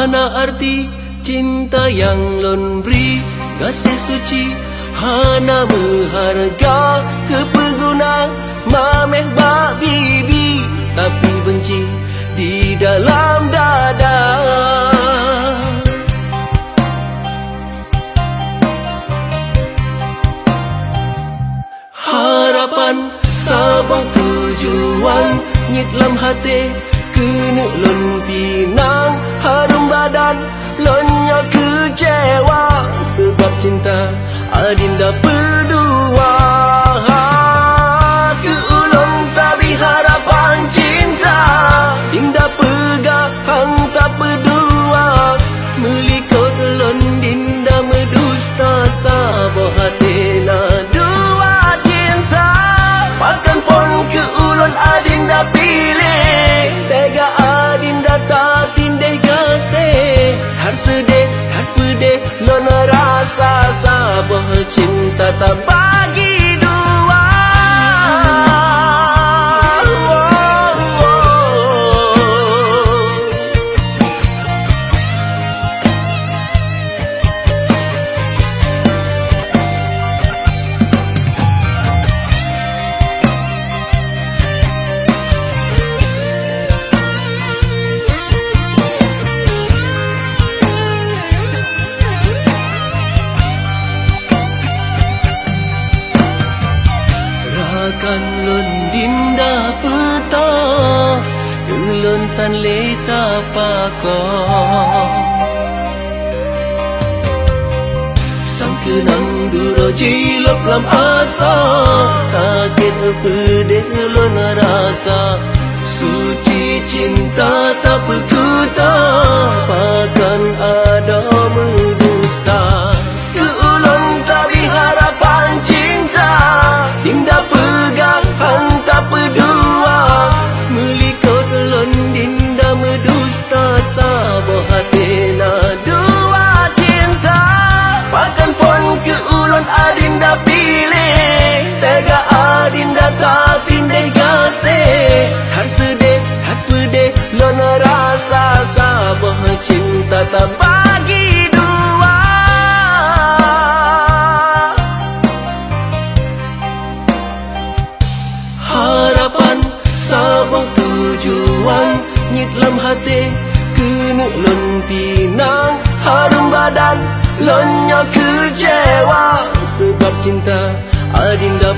Mana arti cinta yang lon beri, kasih suci hana mengharga kepeguna mameh bak bibi, tapi benci di dalam dada. Harapan sabang tujuan nyit lam hati, kena lon pinang harum badan, lonnya kecewa sebab cinta adinda berdua. Ke ulun tapi harapan cinta, dinda pegang hang tak berdua, melikut lon dinda medusta sabah hati na dua cinta. Pakan pon ke ulun adinda pilih, tega adinda tak tindih gasih, har sedih har pedih lon rasa sabah cinta tak bagi dua. Kan lon dinda peta, lon tan leta pako. Sang kenang duro jilop lam asa, sakit pedih lon rasa, suci cinta tak berkuta, pakan ada mendusta. Ke ulun tapi harapan cinta, dinda pegang hang tak berdua, melikut lon dinda medusta sabah hati na dua cinta. Pakan pon ke ulun adinda pilih, tega adinda tak tindih gasih, har sedih har pedih lon rasa sabah cinta tak bagi dua. Harapan sabang tujuan nyit lam hati, kena lon pinang harum badan, lonnya kecewa sebab cinta adinda